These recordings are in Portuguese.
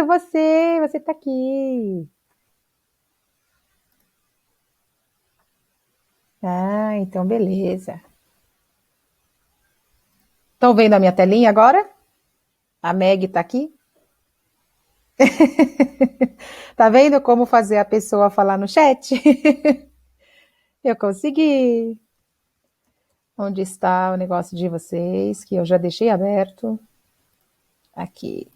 Isso, você tá aqui. Ah, então beleza. Estão vendo a minha telinha agora? A Meg tá aqui? Tá vendo como fazer a pessoa falar no chat? Eu consegui. Onde está o negócio de vocês, que eu já deixei aberto? Aqui.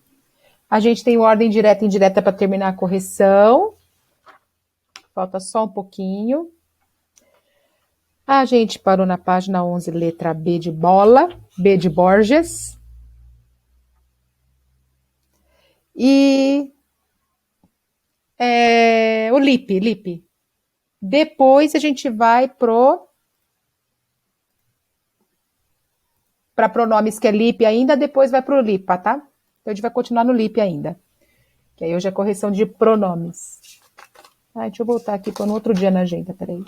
A gente tem ordem direta e indireta para terminar a correção. Falta só um pouquinho. A gente parou na página 11, letra B de bola, B de Borges. E o lip. Depois a gente vai para pronomes que é lip ainda, depois vai para o lipa, tá? Então a gente vai continuar no lip ainda. Que aí hoje é correção de pronomes. Deixa eu voltar aqui para no outro dia na agenda, peraí.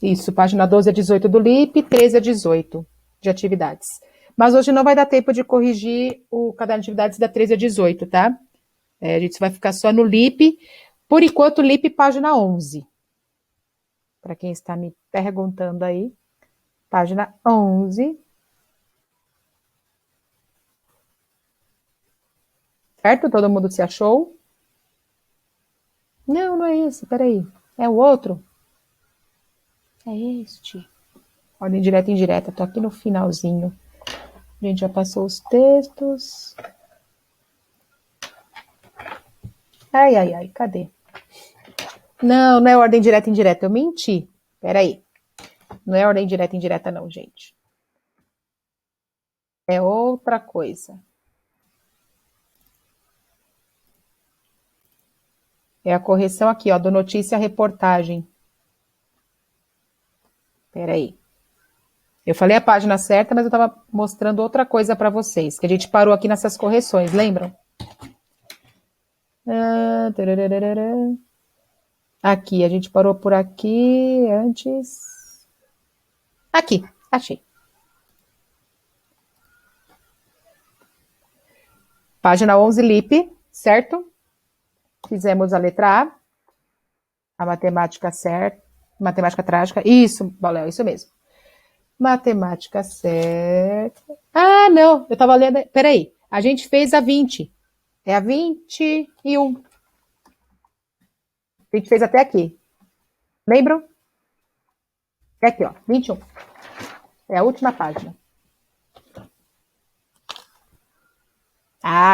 Isso, página 12 a 18 do LIP, 13 a 18 de atividades. Mas hoje não vai dar tempo de corrigir o caderno de atividades da 13 a 18, tá? A gente vai ficar só no LIP. Por enquanto, LIP, página 11. Para quem está me perguntando aí, página 11. Certo? Todo mundo se achou? Não, não é esse, peraí. É o outro? É este. Ordem direta e indireta, tô aqui no finalzinho. A gente já passou os textos. Ai, cadê? Não, não é ordem direta e indireta, eu menti. Peraí. Não é ordem direta e indireta não, gente. É outra coisa. É a correção aqui, ó, do notícia reportagem. Peraí. Eu falei a página certa, mas eu estava mostrando outra coisa para vocês, que a gente parou aqui nessas correções, lembram? Aqui, a gente parou por aqui antes. Aqui, achei. Página 11, LIP, certo? Fizemos a letra A matemática certa, matemática trágica. Isso, Baléu, isso mesmo. Matemática certa. Ah, não, eu estava lendo. Peraí, a gente fez a 20. É a 21. A gente fez até aqui. Lembram? É aqui, ó, 21. É a última página.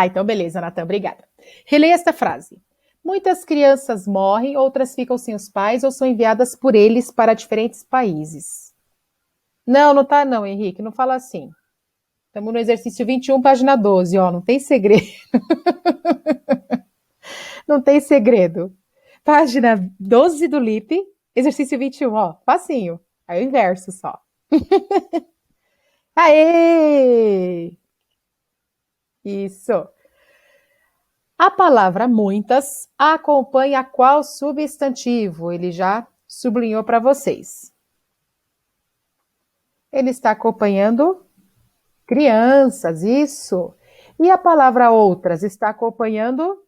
Então beleza, Natan, obrigada. Releia esta frase. Muitas crianças morrem, outras ficam sem os pais ou são enviadas por eles para diferentes países. Não, não tá não, Henrique, não fala assim. Estamos no exercício 21, página 12, ó, não tem segredo. Não tem segredo. Página 12 do LIP, exercício 21, ó, facinho. Aí o inverso só. Aê! Isso. A palavra muitas acompanha qual substantivo? Ele já sublinhou para vocês. Ele está acompanhando crianças, isso. E a palavra outras está acompanhando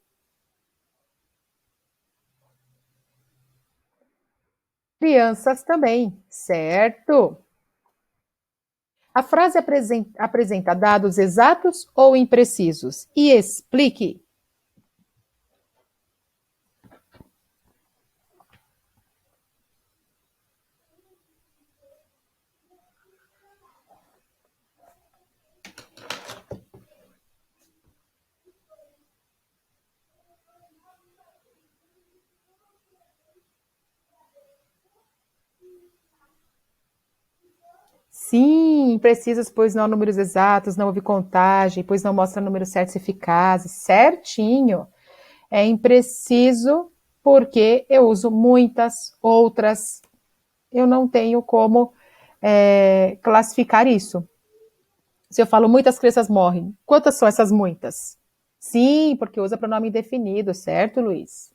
crianças também, certo? A frase apresenta dados exatos ou imprecisos? E explique. Sim, imprecisos, pois não há números exatos, não houve contagem, pois não mostra números certos e eficazes. Certinho. É impreciso porque eu uso muitas, outras. Eu não tenho como classificar isso. Se eu falo muitas crianças morrem, quantas são essas muitas? Sim, porque usa pronome indefinido, certo, Luiz?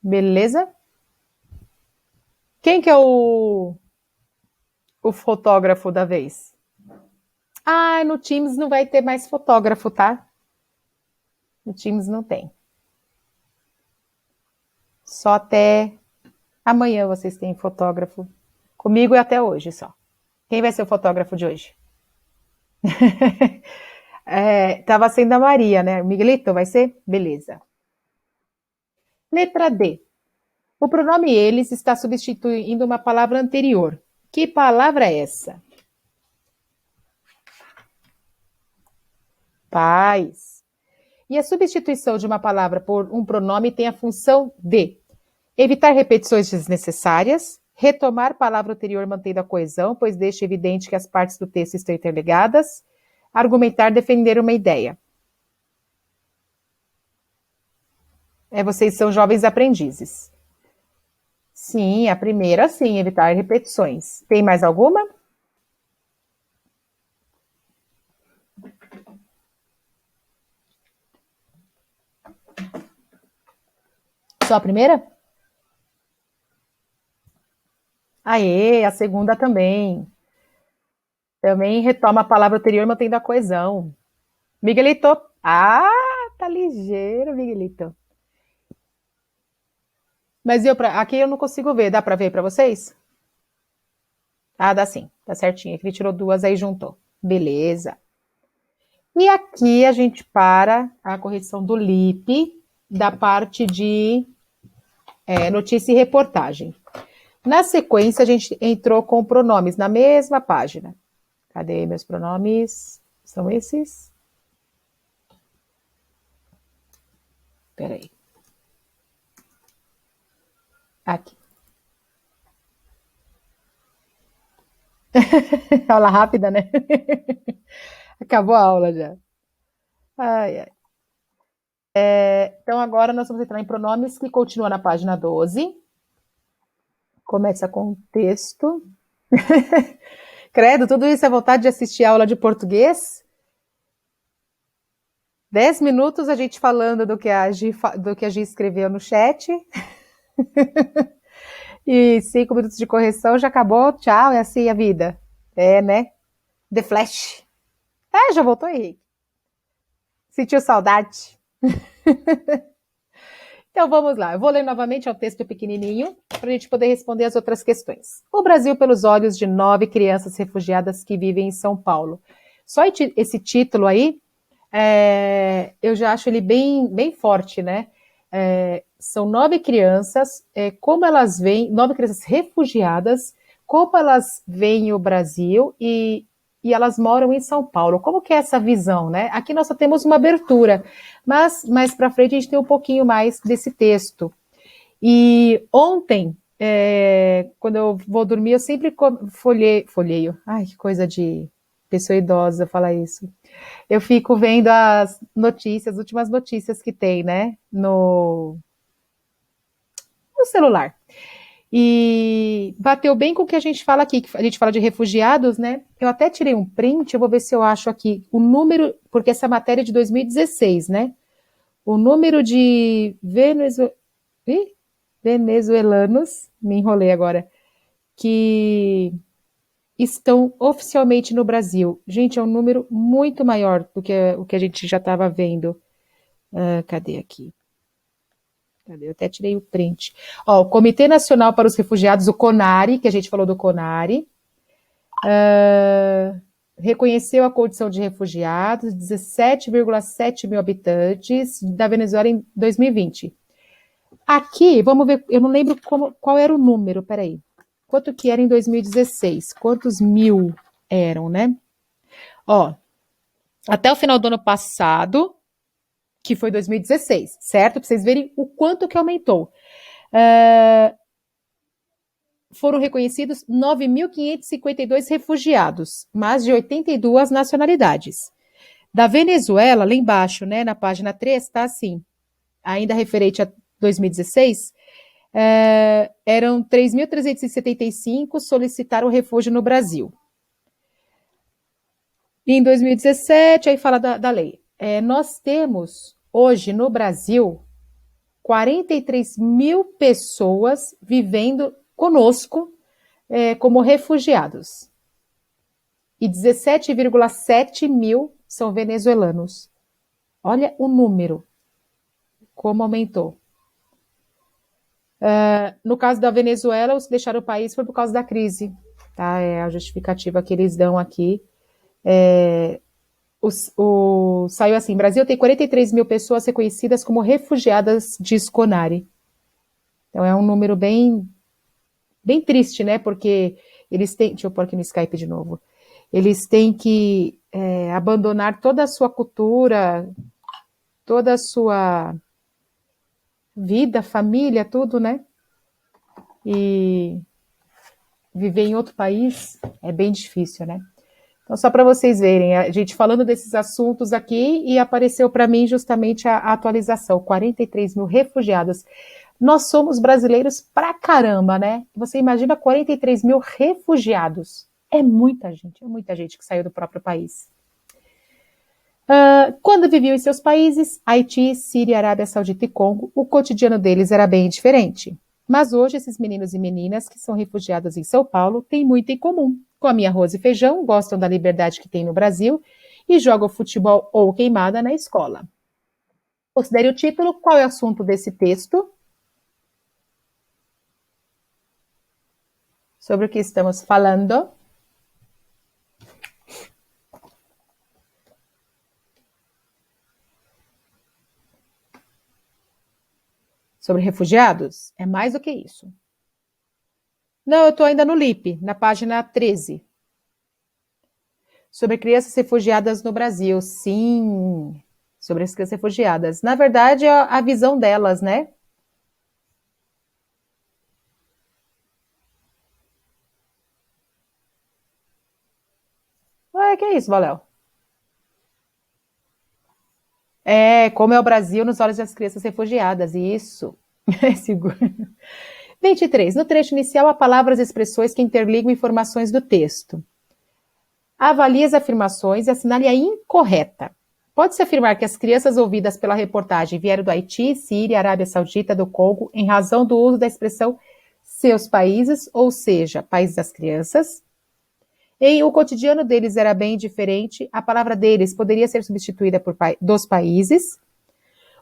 Beleza? Quem que é o fotógrafo da vez? Ah, no Teams não vai ter mais fotógrafo, tá? No Teams não tem. Só até amanhã vocês têm fotógrafo. Comigo é até hoje só. Quem vai ser o fotógrafo de hoje? Tava sendo a Maria, né? Miguelito vai ser? Beleza. Letra D. O pronome eles está substituindo uma palavra anterior. Que palavra é essa? Paz. E a substituição de uma palavra por um pronome tem a função de evitar repetições desnecessárias, retomar palavra anterior mantendo a coesão, pois deixa evidente que as partes do texto estão interligadas, argumentar, defender uma ideia. Vocês são jovens aprendizes. Sim, a primeira sim, evitar repetições. Tem mais alguma? Só a primeira? Aê, a segunda também. Também retoma a palavra anterior mantendo a coesão. Miguelito. Ah, tá ligeiro, Miguelito. Mas aqui eu não consigo ver. Dá para ver para vocês? Ah, dá sim. Tá certinho. Aqui ele tirou duas, aí juntou. Beleza. E aqui a gente para a correção do LIP da parte de notícia e reportagem. Na sequência, a gente entrou com pronomes na mesma página. Cadê meus pronomes? São esses? Peraí. Aqui. Aula rápida, né? Acabou a aula já. Ai, ai. Então agora nós vamos entrar em pronomes que continua na página 12. Começa com texto. Credo, tudo isso é vontade de assistir aula de português? 10 minutos a gente falando do que a Gi escreveu no chat. E 5 minutos de correção já acabou. Tchau, é assim a vida. É, né? The Flash. Já voltou, Henrique. Sentiu saudade? Então vamos lá, eu vou ler novamente o texto pequenininho para a gente poder responder as outras questões. O Brasil pelos olhos de 9 crianças refugiadas que vivem em São Paulo. Só esse título aí, eu já acho ele bem forte, né? São 9 crianças, como elas veem, 9 crianças refugiadas, como elas veem o Brasil e elas moram em São Paulo. Como que é essa visão, né? Aqui nós só temos uma abertura, mas mais para frente a gente tem um pouquinho mais desse texto. E ontem, quando eu vou dormir, eu sempre folheio. Ai, que coisa de pessoa idosa falar isso. Eu fico vendo as notícias, as últimas notícias que tem, né, no celular. E bateu bem com o que a gente fala aqui, que a gente fala de refugiados, né? Eu até tirei um print, eu vou ver se eu acho aqui o número, porque essa matéria é de 2016, né? O número de venezuelanos, me enrolei agora, que estão oficialmente no Brasil. Gente, é um número muito maior do que o que a gente já estava vendo. Cadê aqui? Eu até tirei o print. O Comitê Nacional para os Refugiados, o CONARE, que a gente falou do CONARE, reconheceu a condição de refugiados, 17,7 mil habitantes da Venezuela em 2020. Aqui, vamos ver, eu não lembro qual era o número, peraí. Quanto que era em 2016? Quantos mil eram, né? Até o final do ano passado, que foi 2016, certo? Para vocês verem o quanto que aumentou. Foram reconhecidos 9.552 refugiados, mais de 82 nacionalidades. Da Venezuela, lá embaixo, né, na página 3, está assim, ainda referente a 2016, eram 3.375 solicitaram refúgio no Brasil. E em 2017, aí fala da lei. Nós temos, hoje, no Brasil, 43 mil pessoas vivendo conosco como refugiados. e 17,7 mil são venezuelanos. Olha o número, como aumentou. No caso da Venezuela, os que deixaram o país foi por causa da crise. Tá? É a justificativa que eles dão aqui. Saiu assim: Brasil tem 43 mil pessoas reconhecidas como refugiadas de Sconari. Então é um número bem, bem triste, né? Porque eles têm. Deixa eu pôr aqui no Skype de novo. Eles têm que abandonar toda a sua cultura, toda a sua vida, família, tudo, né? E viver em outro país é bem difícil, né? Então, só para vocês verem, a gente falando desses assuntos aqui e apareceu para mim justamente a atualização, 43 mil refugiados. Nós somos brasileiros pra caramba, né? Você imagina 43 mil refugiados. É muita gente que saiu do próprio país. Quando viviam em seus países, Haiti, Síria, Arábia Saudita e Congo, o cotidiano deles era bem diferente. Mas hoje esses meninos e meninas que são refugiados em São Paulo têm muito em comum. Comem arroz e feijão, gostam da liberdade que tem no Brasil e jogam futebol ou queimada na escola. Considere o título. Qual é o assunto desse texto? Sobre o que estamos falando? Sobre refugiados? É mais do que isso. Não, eu estou ainda no LIP, na página 13. Sobre crianças refugiadas no Brasil. Sim, sobre as crianças refugiadas. Na verdade, é a visão delas, né? Ué, que é isso, Valéu? Como é o Brasil nos olhos das crianças refugiadas. Isso. Seguro. 23. No trecho inicial, há palavras e expressões que interligam informações do texto. Avalie as afirmações e assinale a incorreta. Pode-se afirmar que as crianças ouvidas pela reportagem vieram do Haiti, Síria, Arábia Saudita, do Congo, em razão do uso da expressão seus países, ou seja, país das crianças. E o cotidiano deles era bem diferente, a palavra deles poderia ser substituída por dos países.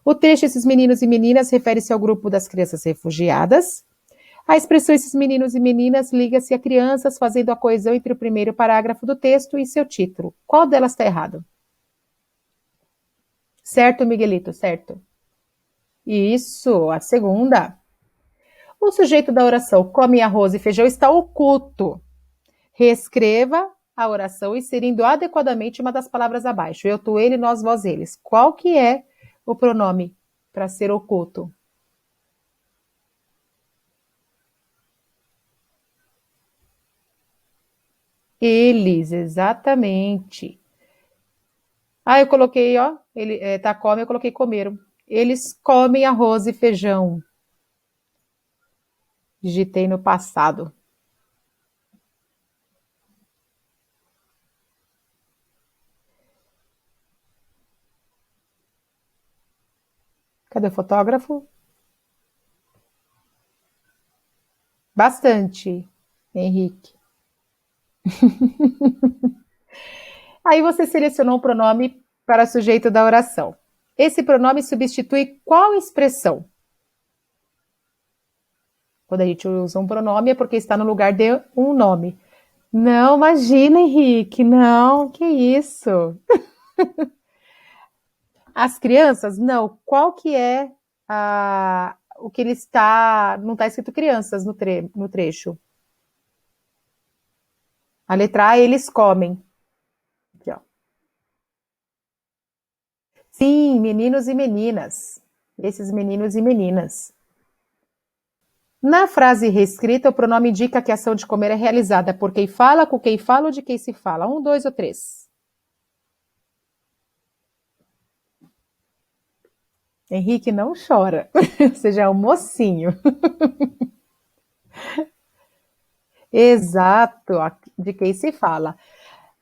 O trecho esses meninos e meninas refere-se ao grupo das crianças refugiadas. A expressão esses meninos e meninas liga-se a crianças, fazendo a coesão entre o primeiro parágrafo do texto e seu título. Qual delas está errado? Certo, Miguelito, certo. Isso, a segunda. O sujeito da oração come arroz e feijão está oculto. Reescreva a oração inserindo adequadamente uma das palavras abaixo. Eu, tu, ele, nós, vós, eles. Qual que é o pronome para ser oculto? Eles, exatamente. Eu coloquei, ó, ele tá come, eu coloquei comeram. Eles comem arroz e feijão. Digitei no passado. Cadê o fotógrafo? Bastante, Henrique. Aí você selecionou um pronome para sujeito da oração. Esse pronome substitui qual expressão? Quando a gente usa um pronome é porque está no lugar de um nome. Não, imagina, Henrique, não, que isso? As crianças, não. Qual que é o que ele está... Não está escrito crianças no trecho. A letra A, eles comem. Aqui, ó. Sim, meninos e meninas. Esses meninos e meninas. Na frase reescrita, o pronome indica que a ação de comer é realizada por quem fala, com quem fala ou de quem se fala. 1, 2 ou 3. Henrique não chora. Você já é um mocinho. Exato, de quem se fala.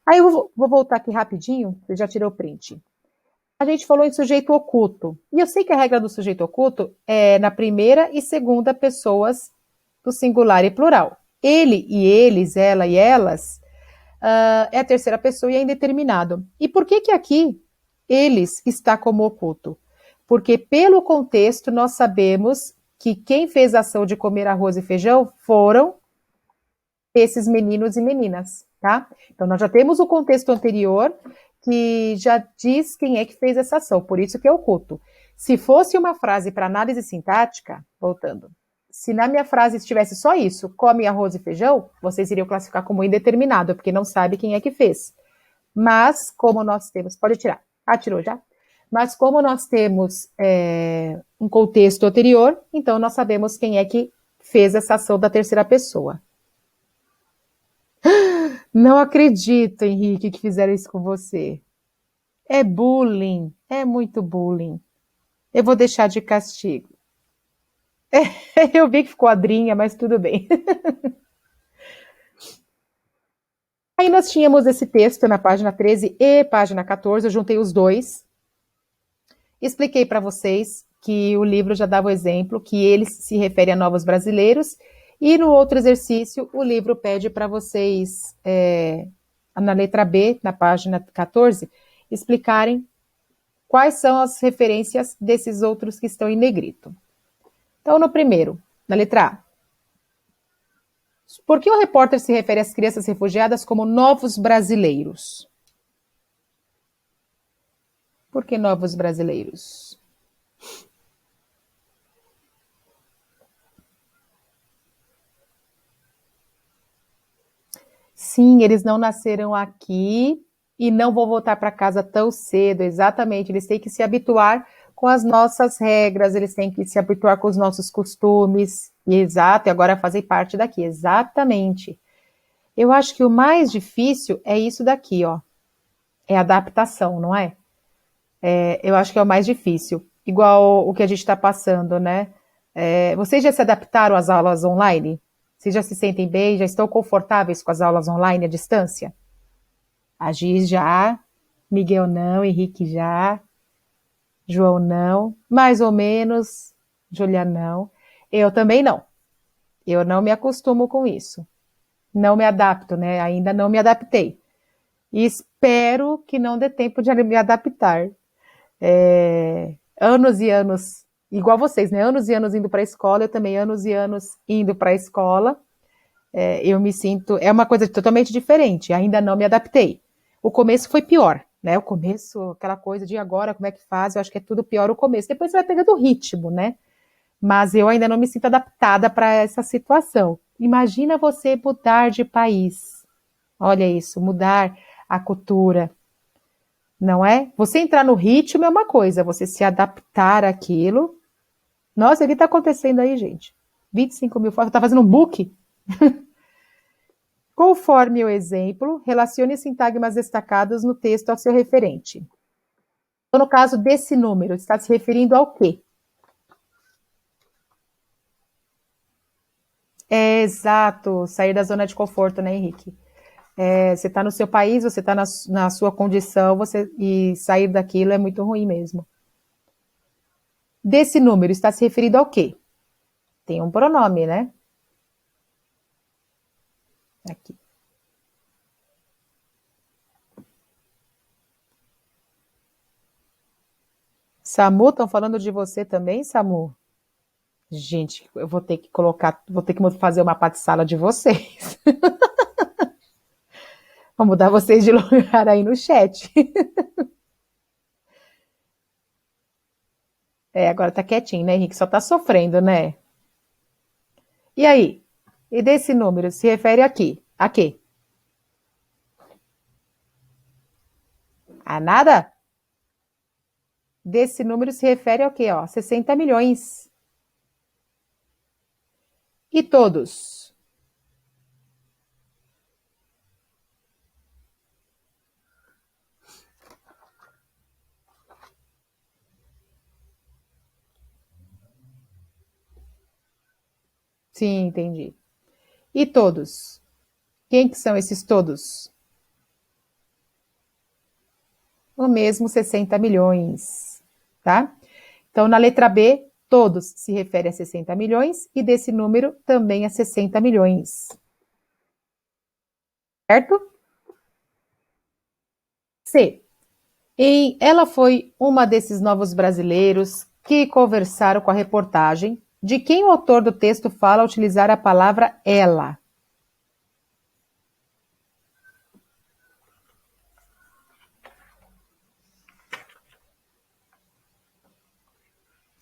Aí eu vou voltar aqui rapidinho, você já tirou o print. A gente falou em sujeito oculto. E eu sei que a regra do sujeito oculto é na primeira e segunda pessoas do singular e plural. Ele e eles, ela e elas, É a terceira pessoa e é indeterminado. E por que que aqui eles está como oculto? Porque pelo contexto nós sabemos que quem fez a ação de comer arroz e feijão foram esses meninos e meninas, tá? Então nós já temos o contexto anterior que já diz quem é que fez essa ação, por isso que é oculto. Se fosse uma frase para análise sintática, voltando, se na minha frase estivesse só isso, come arroz e feijão, vocês iriam classificar como indeterminado, porque não sabe quem é que fez. Mas, como nós temos, pode tirar. Ah, tirou já? Mas como nós temos um contexto anterior, então nós sabemos quem é que fez essa ação da terceira pessoa. Não acredito, Henrique, que fizeram isso com você. É bullying, é muito bullying. Eu vou deixar de castigo. Eu vi que ficou a Drinha, mas tudo bem. Aí nós tínhamos esse texto na página 13 e página 14, eu juntei os dois. Expliquei para vocês que o livro já dava o exemplo, que ele se refere a novos brasileiros, e no outro exercício o livro pede para vocês, na letra B, na página 14, explicarem quais são as referências desses outros que estão em negrito. Então, no primeiro, na letra A. Por que o repórter se refere às crianças refugiadas como novos brasileiros? Por que novos brasileiros? Sim, eles não nasceram aqui e não vão voltar para casa tão cedo, exatamente. Eles têm que se habituar com as nossas regras, eles têm que se habituar com os nossos costumes. Exato, e agora fazem parte daqui, exatamente. Eu acho que o mais difícil é isso daqui, ó. É adaptação, não é? Eu acho que é o mais difícil. Igual o que a gente está passando, né? Vocês já se adaptaram às aulas online? Vocês já se sentem bem? Já estão confortáveis com as aulas online à distância? A Giz já, Miguel não, Henrique já, João não, mais ou menos, Julia não. Eu também não. Eu não me acostumo com isso. Não me adapto, né? Ainda não me adaptei. E espero que não dê tempo de me adaptar. Anos e anos, igual vocês, né? Anos e anos indo para a escola, eu também anos e anos indo para a escola. Eu me sinto, é uma coisa totalmente diferente, ainda não me adaptei. O começo foi pior, né? O começo, aquela coisa de agora, como é que faz? Eu acho que é tudo pior o começo. Depois você vai pegando o ritmo, né? Mas eu ainda não me sinto adaptada para essa situação. Imagina você mudar de país. Olha isso, mudar a cultura, não é? Você entrar no ritmo é uma coisa, você se adaptar àquilo. Nossa, o que está acontecendo aí, gente? 25 mil fotos, tá fazendo um book? Conforme o exemplo, relacione sintagmas destacados no texto ao seu referente. Então, no caso desse número, está se referindo ao quê? Exato, sair da zona de conforto, né, Henrique? Você está no seu país, você está na sua condição, e sair daquilo é muito ruim mesmo. Desse número, está se referindo ao quê? Tem um pronome, né? Aqui. Samu, estão falando de você também, Samu? Gente, eu vou ter que fazer uma sala de vocês. Vou mudar vocês de lugar aí no chat. Agora tá quietinho, né, Henrique? Só tá sofrendo, né? E aí? E desse número se refere a quê? A quê? A nada? Desse número se refere ao quê? Ó, 60 milhões. E todos? Sim, entendi. E todos? Quem que são esses todos? O mesmo 60 milhões, tá? Então, na letra B, todos se refere a 60 milhões e desse número também a 60 milhões. Certo? C. Ela foi uma desses novos brasileiros que conversaram com a reportagem, de quem o autor do texto fala ao utilizar a palavra ela.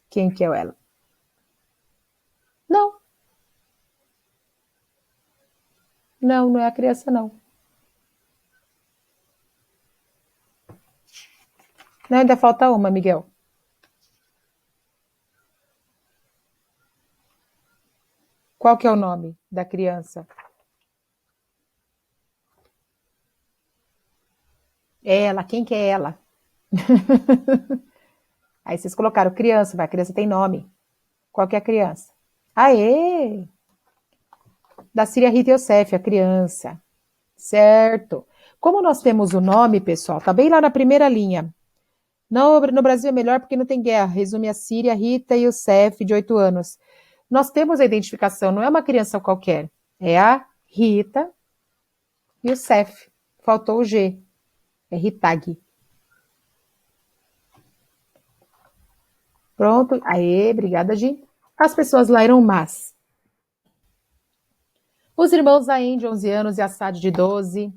Quem que é o ela? Não, não, não é a criança, não. Não, ainda falta uma, Miguel. Qual que é o nome da criança? Ela, quem que é ela? Aí vocês colocaram criança, vai, a criança tem nome. Qual que é a criança? Aê! Da Síria Rita Youssef, a criança. Certo. Como nós temos o nome, pessoal, tá bem lá na primeira linha. No Brasil é melhor porque não tem guerra. Resume a Síria Rita Youssef, de 8 anos. Nós temos a identificação, não é uma criança qualquer. É a Rita Youssef. Faltou o G. É Ritag. Pronto. Aê, obrigada, Gi. As pessoas lá eram más. Os irmãos Zain, de 11 anos, e Assad, de 12,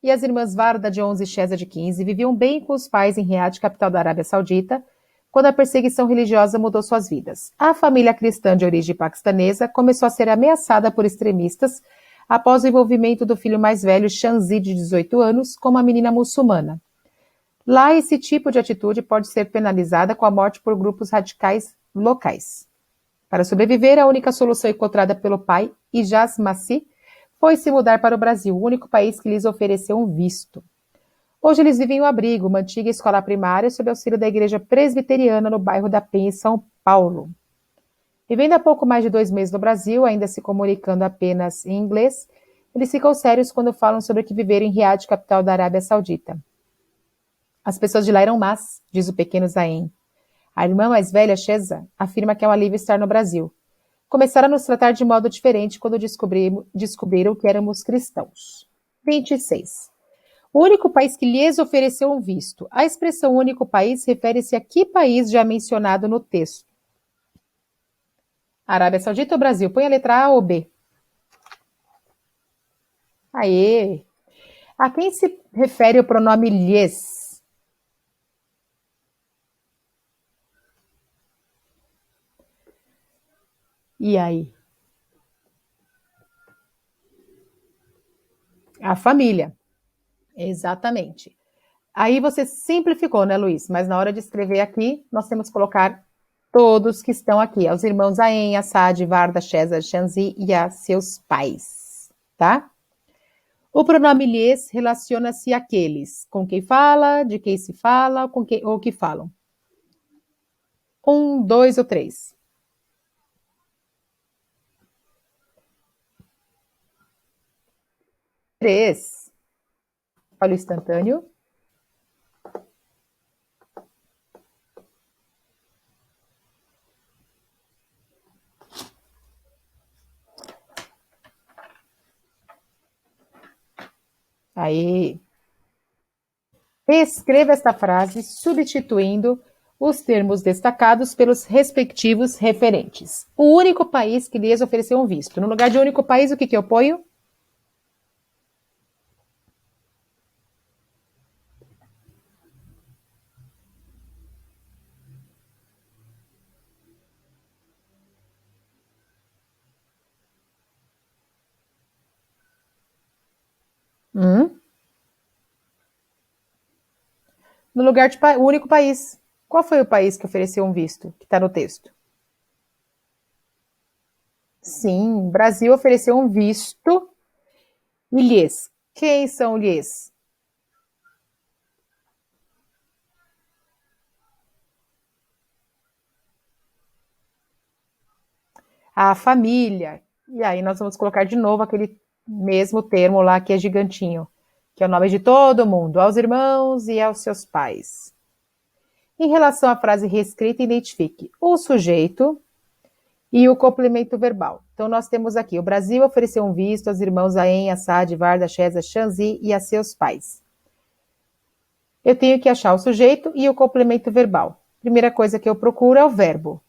e as irmãs Varda, de 11 e Sheza, de 15, viviam bem com os pais em Riad, capital da Arábia Saudita, quando a perseguição religiosa mudou suas vidas. A família cristã de origem paquistanesa começou a ser ameaçada por extremistas após o envolvimento do filho mais velho, Shanzi, de 18 anos, com uma menina muçulmana. Lá, esse tipo de atitude pode ser penalizada com a morte por grupos radicais locais. Para sobreviver, a única solução encontrada pelo pai, Ijaz Masih, foi se mudar para o Brasil, o único país que lhes ofereceu um visto. Hoje eles vivem em um abrigo, uma antiga escola primária, sob auxílio da igreja presbiteriana no bairro da Penha, em São Paulo. Vivendo há pouco mais de 2 meses no Brasil, ainda se comunicando apenas em inglês, eles ficam sérios quando falam sobre o que viver em Riad, capital da Arábia Saudita. As pessoas de lá eram más, diz o pequeno Zain. A irmã mais velha, Sheza, afirma que é um alívio estar no Brasil. Começaram a nos tratar de modo diferente quando descobriram que éramos cristãos. 26. O único país que lhes ofereceu um visto. A expressão único país refere-se a que país já mencionado no texto? Arábia Saudita ou Brasil? Põe a letra A ou B. Aê! A quem se refere o pronome lhes? E aí? A família. Exatamente. Aí você simplificou, né, Luiz? Mas na hora de escrever aqui, nós temos que colocar todos que estão aqui. Os irmãos Aen, Assad, Varda, Sheza, Shanzi e a seus pais, tá? O pronome lhes relaciona-se àqueles com quem fala, de quem se fala, com quem, ou que falam. 1, 2 ou 3. 3. Olha o instantâneo. Aí. Escreva esta frase substituindo os termos destacados pelos respectivos referentes. O único país que lhes ofereceu um visto. No lugar de único país, o que eu ponho? Hum? No lugar de o único país. Qual foi o país que ofereceu um visto, que está no texto? Sim, o Brasil ofereceu um visto e lhes. Quem são lhes? A família. E aí nós vamos colocar de novo aquele mesmo termo lá que é gigantinho, que é o nome de todo mundo, aos irmãos e aos seus pais. Em relação à frase reescrita, identifique o sujeito e o complemento verbal. Então, nós temos aqui, o Brasil ofereceu um visto aos irmãos Aen, Assad, Varda, Sheza, Shanzi e a seus pais. Eu tenho que achar o sujeito e o complemento verbal. Primeira coisa que eu procuro é o verbo.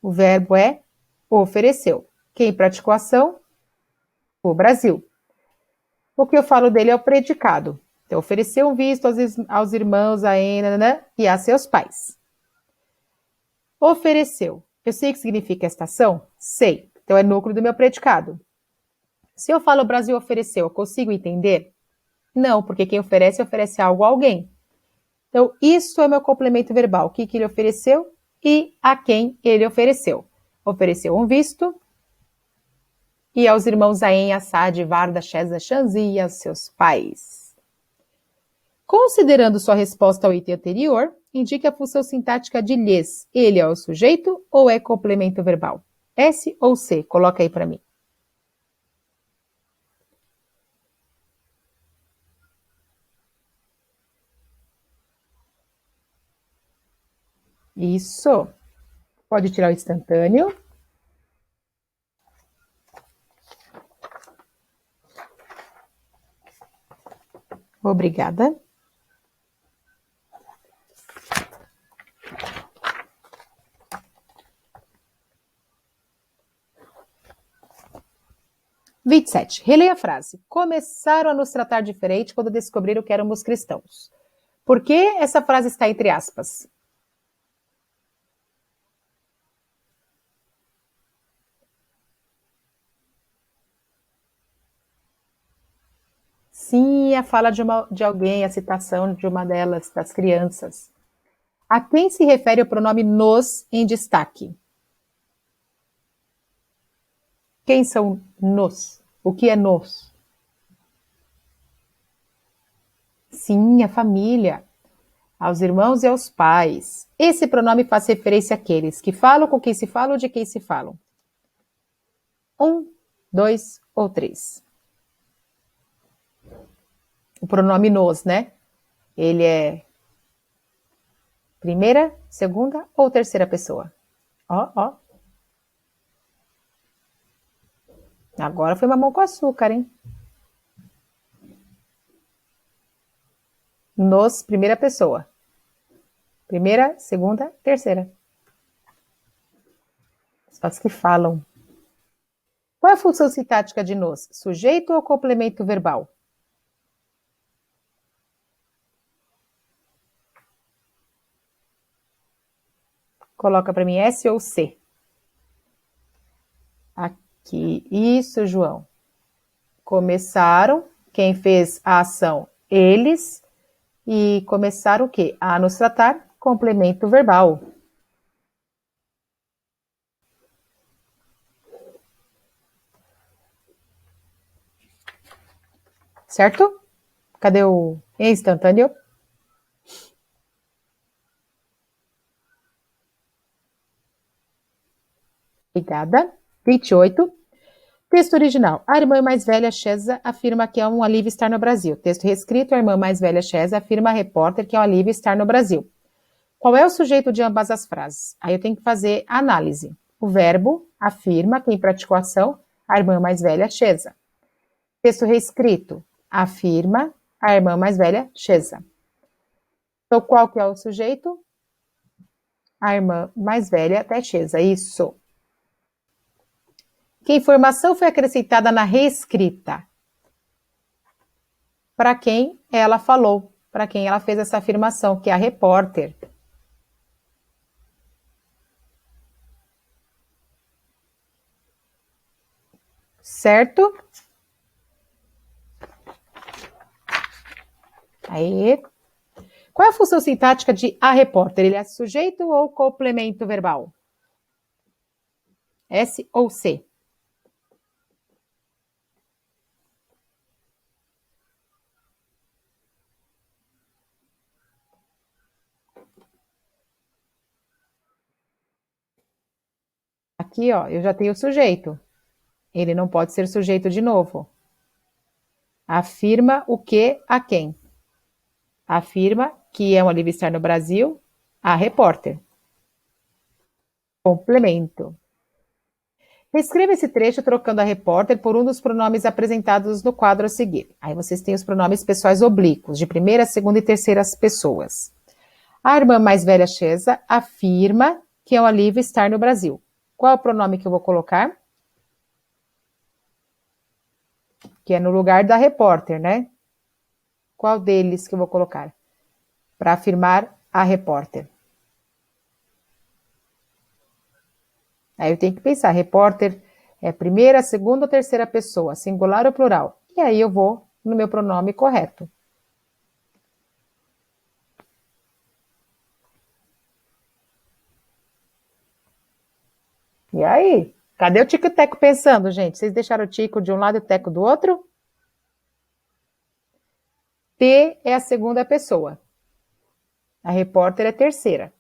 O verbo é ofereceu. Quem praticou a ação? O Brasil. O que eu falo dele é o predicado. Então, ofereceu um visto aos irmãos, a Ena, e a seus pais. Ofereceu. Eu sei o que significa esta ação? Sei. Então, é núcleo do meu predicado. Se eu falo o Brasil ofereceu, eu consigo entender? Não, porque quem oferece, oferece algo a alguém. Então, isso é meu complemento verbal. O que ele ofereceu e a quem ele ofereceu. Ofereceu um visto e aos irmãos Aen, Assad, Varda, Sheza, Shanzi e aos seus pais. Considerando sua resposta ao item anterior, indique a função sintática de lhes. Ele é o sujeito ou é complemento verbal? S ou C? Coloca aí para mim. Isso. Pode tirar o instantâneo. Obrigada. (27) Releia a frase. Começaram a nos tratar diferente quando descobriram que éramos cristãos. Por que essa frase está entre aspas? Sim, a fala de alguém, a citação de uma delas, das crianças. A quem se refere o pronome nos em destaque? Quem são nos? O que é nos? Sim, a família. Aos irmãos e aos pais. Esse pronome faz referência àqueles que falam com quem se fala ou de quem se falam. 1, 2 ou 3. O pronome nos, né? Ele é primeira, segunda ou terceira pessoa? Ó. Agora foi mamão com açúcar, hein? Nos, primeira pessoa. Primeira, segunda, terceira. As que falam. Qual é a função sintática de nos? Sujeito ou complemento verbal? Coloca para mim S ou C. Aqui. Isso, João. Começaram. Quem fez a ação? Eles. E começaram o quê? A nos tratar. Complemento verbal. Certo? Cadê o instantâneo? Obrigada. 28. Texto original. A irmã mais velha, Sheza, afirma que é um alívio estar no Brasil. Texto reescrito. A irmã mais velha, Sheza, afirma a repórter que é um alívio estar no Brasil. Qual é o sujeito de ambas as frases? Aí eu tenho que fazer a análise. O verbo afirma, quem praticou a ação, a irmã mais velha, Sheza. Texto reescrito. Afirma a irmã mais velha, Sheza. Então, qual que é o sujeito? A irmã mais velha, Sheza. Isso. Que informação foi acrescentada na reescrita? Para quem ela falou, para quem ela fez essa afirmação, que é a repórter. Certo? Aí. Qual é a função sintática de a repórter? Ele é sujeito ou complemento verbal? S ou C? Aqui, ó, eu já tenho o sujeito. Ele não pode ser sujeito de novo. Afirma o que a quem? Afirma que é um alívio estar no Brasil a repórter. Complemento. Reescreva esse trecho trocando a repórter por um dos pronomes apresentados no quadro a seguir. Aí vocês têm os pronomes pessoais oblíquos, de primeira, segunda e terceiras pessoas. A irmã mais velha, Chesa, afirma que é um alívio estar no Brasil. Qual é o pronome que eu vou colocar? Que é no lugar da repórter, né? Qual deles que eu vou colocar? Para afirmar a repórter. Aí eu tenho que pensar, repórter é primeira, segunda ou terceira pessoa, singular ou plural? E aí eu vou no meu pronome correto. E aí? Cadê o Tico e o Teco pensando, gente? Vocês deixaram o Tico de um lado e o Teco do outro? T é a segunda pessoa. A repórter é terceira.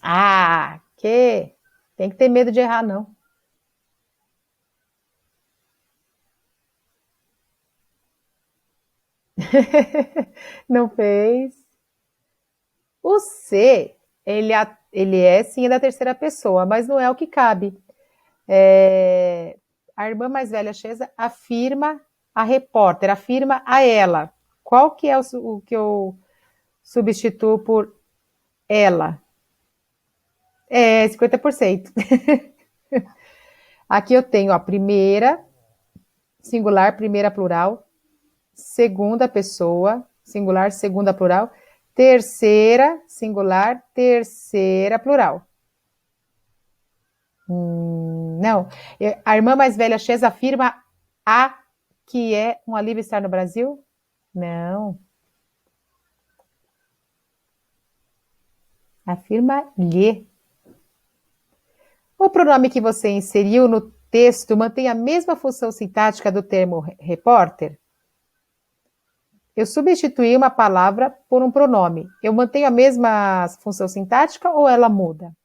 Ah, que? Tem que ter medo de errar, não. Não fez. O C, ele é sim da terceira pessoa, mas não é o que cabe. A irmã mais velha, Chesa, afirma a repórter, afirma a ela. Qual que é o que eu substituo por ela? É 50%. Aqui eu tenho a primeira, singular, primeira plural, segunda pessoa, singular, segunda plural, terceira, singular, terceira plural. Não. A irmã mais velha, Chesa, afirma a que é um alívio estar no Brasil? Não. Afirma lhe. O pronome que você inseriu no texto mantém a mesma função sintática do termo repórter? Eu substituí uma palavra por um pronome. Eu mantenho a mesma função sintática ou ela muda?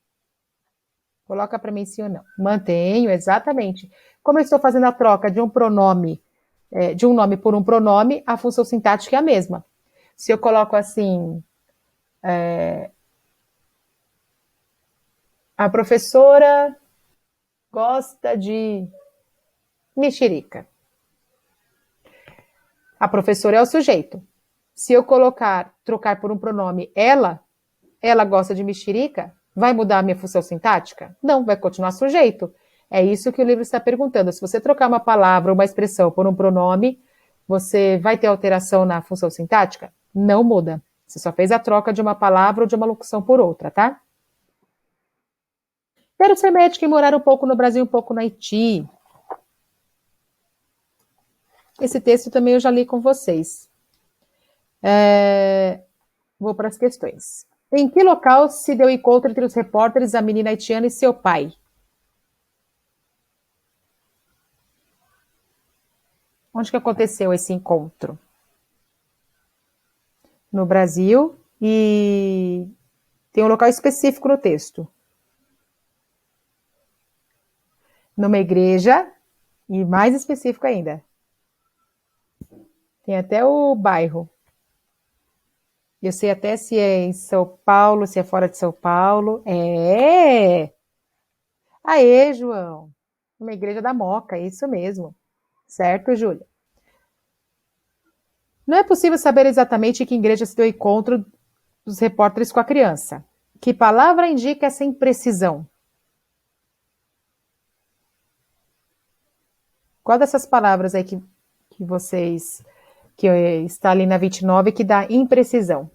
Coloca para mim sim ou não. Mantenho, exatamente. Como eu estou fazendo a troca de um pronome, de um nome por um pronome, a função sintática é a mesma. Se eu coloco assim, a professora gosta de mexerica. A professora é o sujeito. Se eu trocar por um pronome ela gosta de mexerica, vai mudar a minha função sintática? Não, vai continuar sujeito. É isso que o livro está perguntando. Se você trocar uma palavra ou uma expressão por um pronome, você vai ter alteração na função sintática? Não muda. Você só fez a troca de uma palavra ou de uma locução por outra, tá? Quero ser médica e morar um pouco no Brasil, um pouco no Haiti. Esse texto também eu já li com vocês. Vou para as questões. Em que local se deu o encontro entre os repórteres, a menina haitiana e seu pai? Onde que aconteceu esse encontro? No Brasil e tem um local específico no texto. Numa igreja e mais específico ainda. Tem até o bairro. Eu sei até se é em São Paulo, se é fora de São Paulo. É! Aê, João! Uma igreja da Moca, isso mesmo. Certo, Júlia? Não é possível saber exatamente em que igreja se deu o encontro dos repórteres com a criança. Que palavra indica essa imprecisão? Qual dessas palavras aí que vocês, que está ali na 29, que dá imprecisão?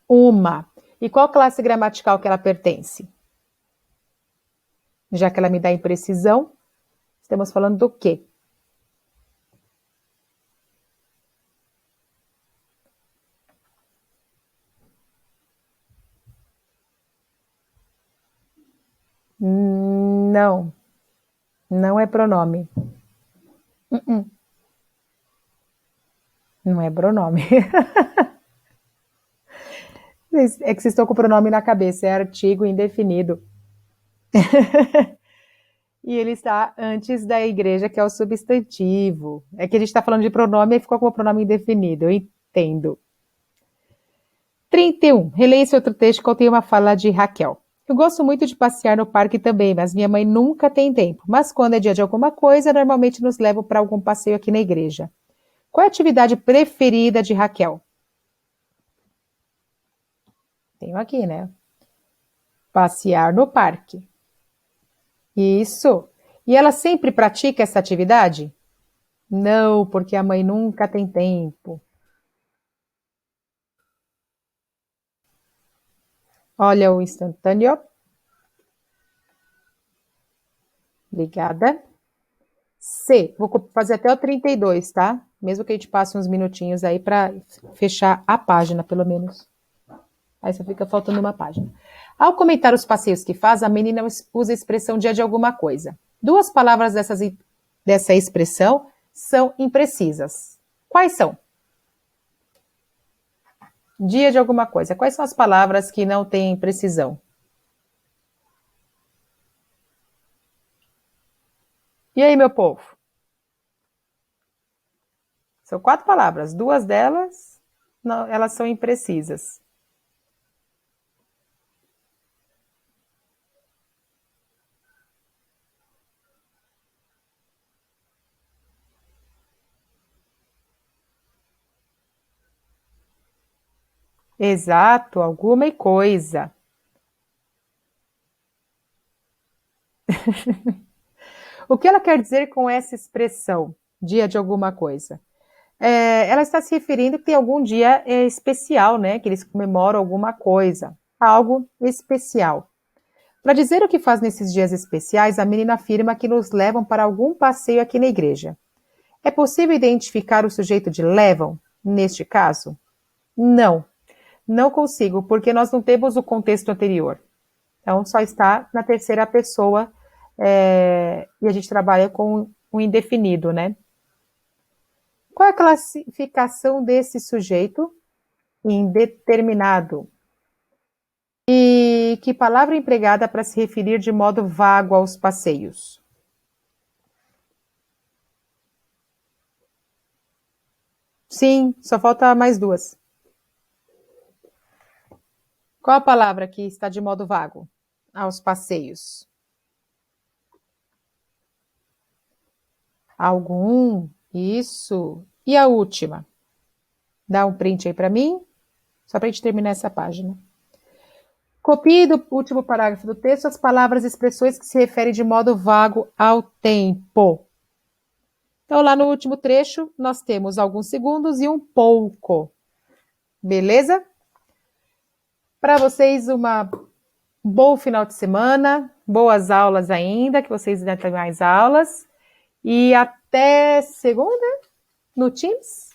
Uma. E qual classe gramatical que ela pertence? Já que ela me dá imprecisão, estamos falando do quê? Não, não é pronome. Não é pronome. É que vocês estão com o pronome na cabeça, é artigo indefinido. E ele está antes da igreja, que é o substantivo. É que a gente está falando de pronome e ficou com o pronome indefinido, eu entendo. 31. Releia esse outro texto que contém uma fala de Raquel. Eu gosto muito de passear no parque também, mas minha mãe nunca tem tempo. Mas quando é dia de alguma coisa, normalmente nos levam para algum passeio aqui na igreja. Qual é a atividade preferida de Raquel? Tenho aqui, né? Passear no parque. Isso. E ela sempre pratica essa atividade? Não, porque a mãe nunca tem tempo. Olha o instantâneo. Obrigada. C. Vou fazer até o 32, tá? Mesmo que a gente passe uns minutinhos aí para fechar a página, pelo menos. Aí só fica faltando uma página. Ao comentar os passeios que faz, a menina usa a expressão dia de alguma coisa. Duas palavras dessa expressão são imprecisas. Quais são? Dia de alguma coisa. Quais são as palavras que não têm precisão? E aí, meu povo? São 4 palavras. Duas delas, não, elas são imprecisas. Exato, alguma coisa. O que ela quer dizer com essa expressão, dia de alguma coisa? Ela está se referindo que tem algum dia especial, né? Que eles comemoram alguma coisa, algo especial. Para dizer o que faz nesses dias especiais, a menina afirma que nos levam para algum passeio aqui na igreja. É possível identificar o sujeito de levam, neste caso? Não, não consigo, porque nós não temos o contexto anterior. Então, só está na terceira pessoa, e a gente trabalha com o indefinido, né? Qual é a classificação desse sujeito? Indeterminado. E que palavra empregada para se referir de modo vago aos passeios? Sim, só falta mais duas. Qual a palavra que está de modo vago aos passeios? Algum, isso. E a última? Dá um print aí para mim, só para a gente terminar essa página. Copie do último parágrafo do texto as palavras e expressões que se referem de modo vago ao tempo. Então, lá no último trecho, nós temos alguns segundos e um pouco. Beleza? Para vocês, um bom final de semana, boas aulas ainda, que vocês ainda têm mais aulas. E até segunda no Teams?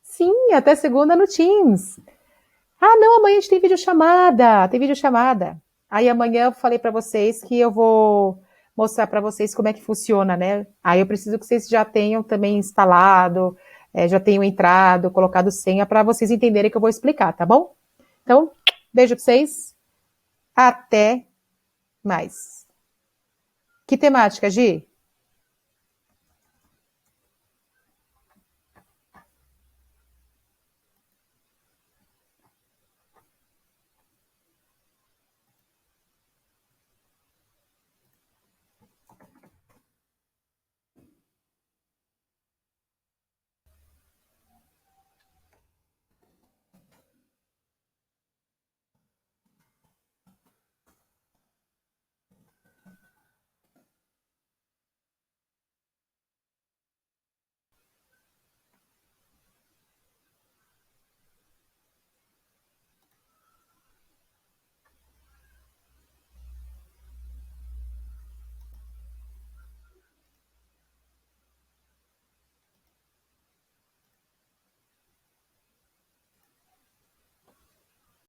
Sim, até segunda no Teams. Ah, não, amanhã a gente tem videochamada. Aí amanhã eu falei para vocês que eu vou mostrar para vocês como é que funciona, né? Aí eu preciso que vocês já tenham também instalado, já tenham entrado, colocado senha para vocês entenderem que eu vou explicar, tá bom? Então, beijo para vocês. Até mais. Que temática, Gi?